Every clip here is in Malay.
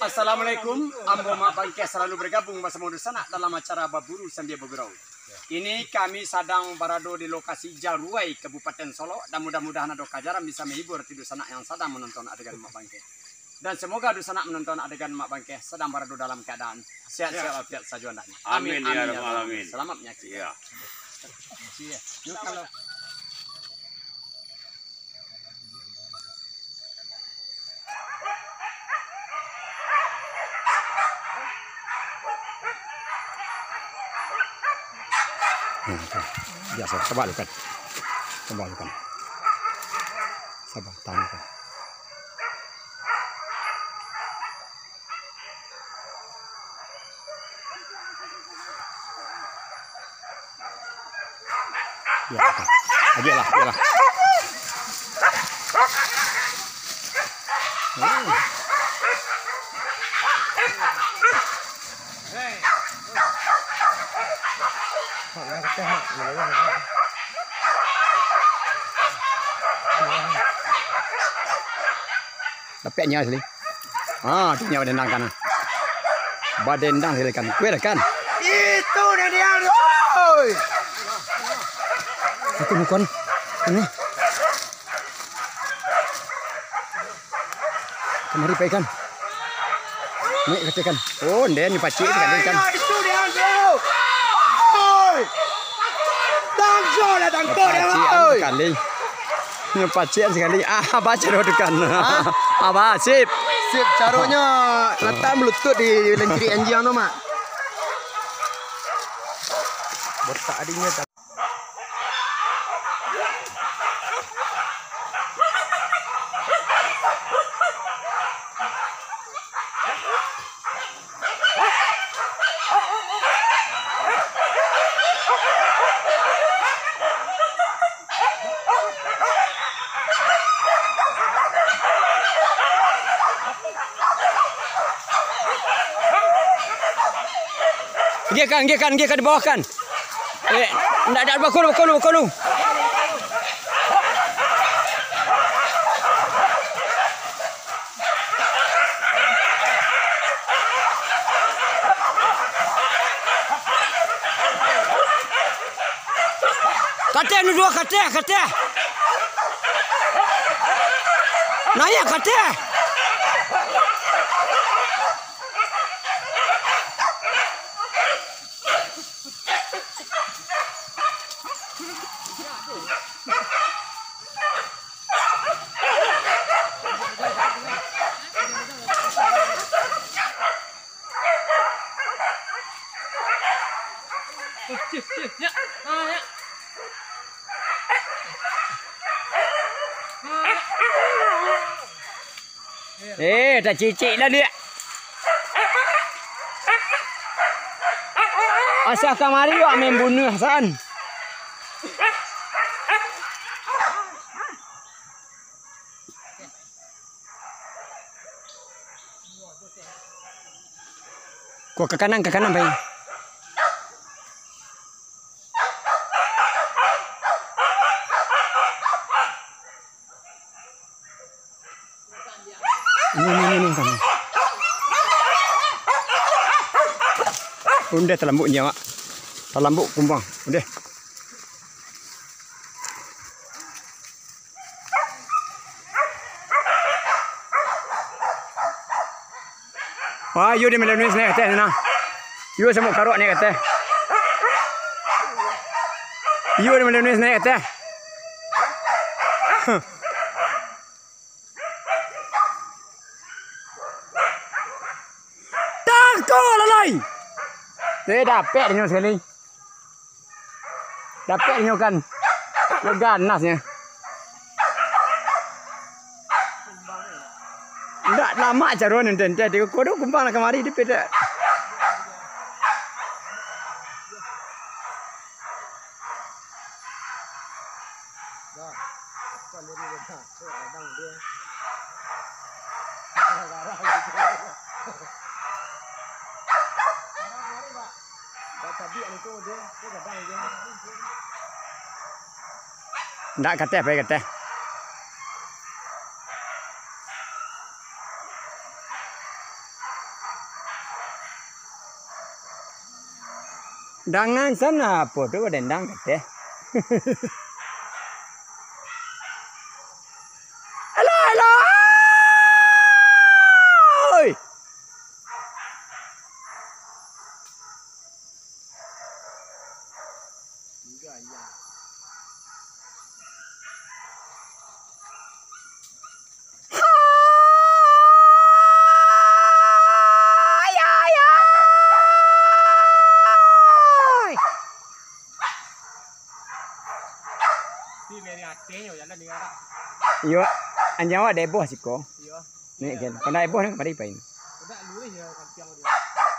Assalamualaikum, Ambo Mak Bangke selalu bergabung bersama Dusana dalam acara Baburu Sambil Bergurau. Ini kami sedang berada di lokasi Jaruai, Kabupaten Solo, dan mudah-mudahan ada kajaran bisa menghibur di Dusana yang sedang menonton adegan Mak Bangke. Dan semoga Dusana menonton adegan Mak Bangke sedang berada dalam keadaan sehat-sehat walafiat sajuandanya. Amin ya rabbal alamin. Selamat menyaksikan. Yuk kalau biasa, coba lukan. Sabar, tahan lukan. Ya, ajalah. Dapatnya asli. Dia badendang kan. Badendang silakan. Kue kan. Itu dia. Oi. Itu bukan ini. Kemari pekan. Naik katakan. Oh, den pacik kan. Itu dia tuh. Oi. Tangso lah tangko dia. Pacik sekali. Ini pacik sekali. Baca doakan. Sip. Sip caranya letak melutut di lenceri anjing tu mak. Botak adiknya. Gikan di bawah kan. Ndak bakulu. Kate nu dua kate. Naya kate. Dah cicik lah dia. Asal kamari yuk main bunuh Hasan. Kau ke kanan baik. Ini kan. Udah terlambuknya mak. Terlambuk kumbang. Udah. Wah, you di melalui sini kata na. You semua karok ni kata. You di melalui sini kata. Tangkol lalai. Saya dapat ni sekali. Dapat ni kan. Ganasnya. Ndak lama caron enten jadi kodo kumbang nak kemari di peda. Ndak kata apa kata. Dangan sana apa tu dendang kata. Hello, hello. Oi. Yo, anjawa deboh siko. Nih kan, pada deboh nang pada ipain.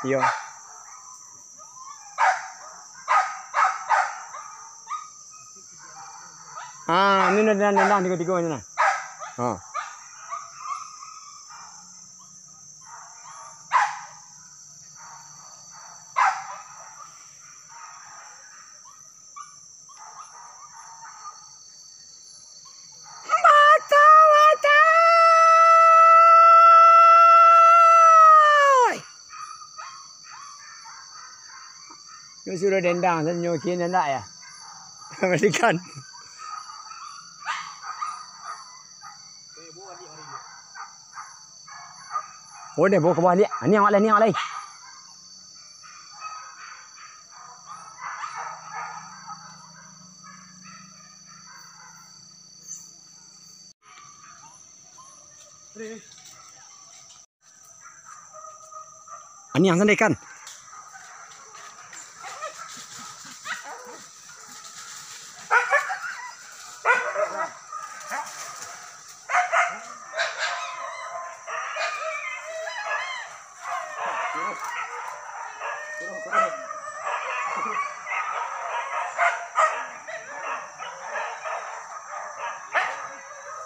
Yo. Ah, ini nang tiga ini nah. Ah. Yo sudah dendang dan nyokin nak ya. Amerikan. Oh deh bawa ke bawah dia. Ni awak lai. Ani yang sana ikan.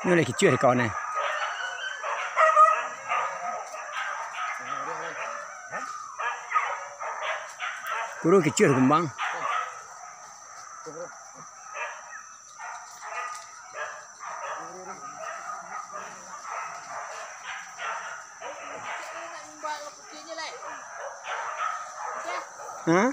Ini lagi kecil kawan ni. Kuru kecil kembang. Hah?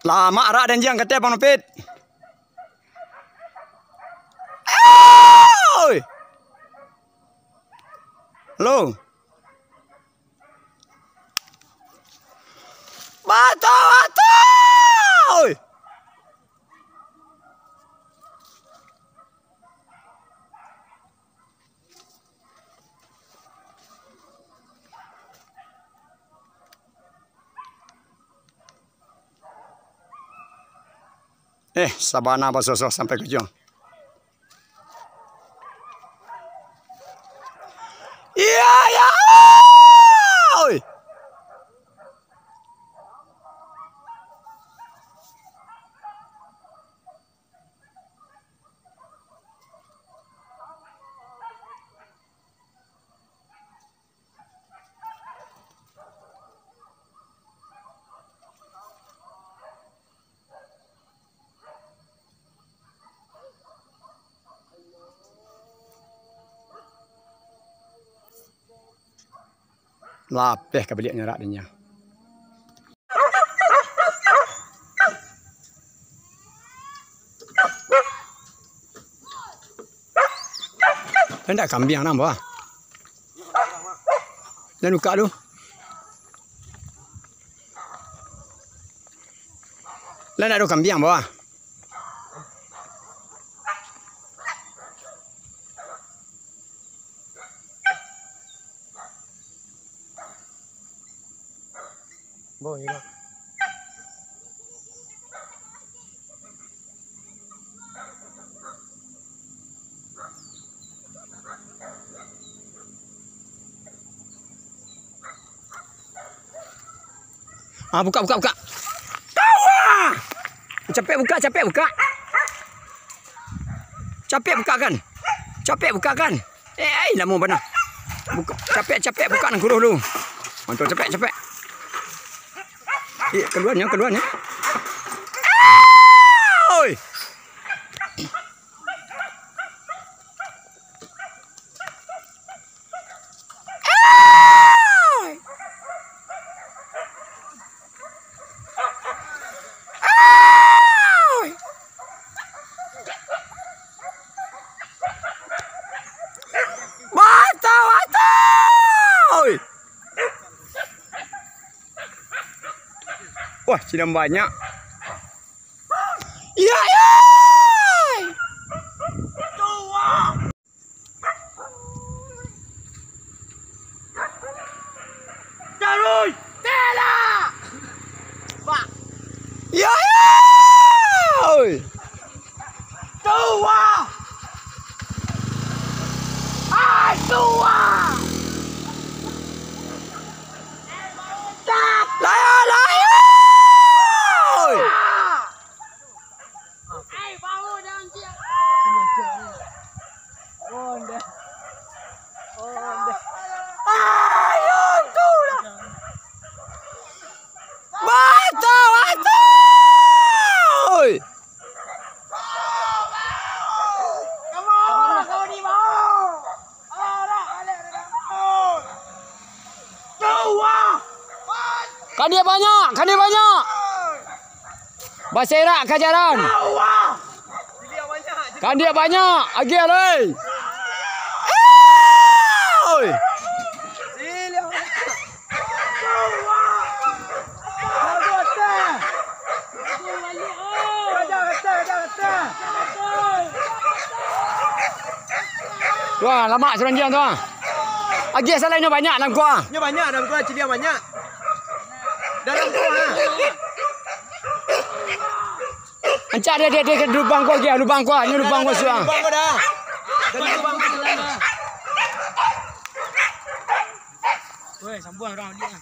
Lama rak dan jang kata Bang Nopit. Halo. Batu. Sabana basosok sampai ke ujung. Iya. Lapeh kebelik nyerak dia. Hendak kambing nambah. Dan buka tu. Lah nak ada kambing bawah. Bawah ni lah. Buka. Tawa! Capek buka. Capek buka kan? Lama benar. Buka, capek buka nang kuruh lu. Mantap capek. Keluarnya. Oi! Wah, sidang banyak. Ya. Tua. Daruy, tela. Pak. Ya. Tua. Tua. Kan dia banyak. Bahasa Iraq kajaran. Kan dia banyak. Agil oi. Oi. Tuan, lama seranjang tuan. Agil salahnya banyak dalam kuah. Nya banyak dalam gua, cilia banyak. Dalam gua. Ancak dia ke lubang gua dia, lubang gua, ni lubang gua suang. Lubang gua dah. Dari lubang gua dah. Weh, sambung orang dia.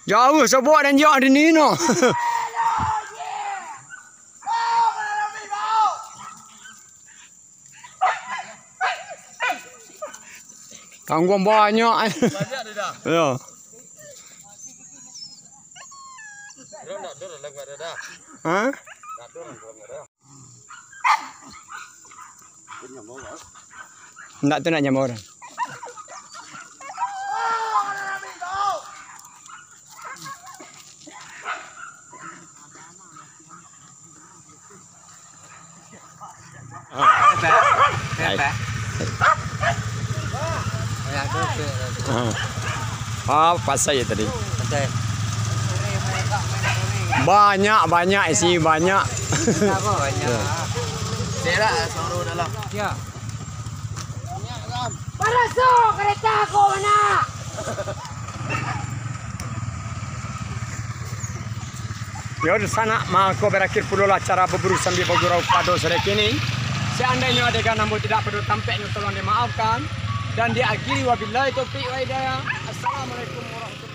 Jauh sebut dan jauh di ni no. Tanggung banyak. Banyak dia dah. Ya. Dia nak dur lag ada dah. Ha? Nak dur ada. Nak tu nak nyamar orang. Pas saya tadi. Banyak isi banyak. Banyak. Serak suara dalam. Ya. Paraso, kereta aku mana? Ya di sana maka berakhir pula acara berburu sambil bergurau pada sore kini. Seandainya adegan namun tidak perlu tampaknya tolong dimaafkan dan diakhiri wabillahi taufiq wa hidayah. Assalamualaikum warahmatullahi wabarakatuh.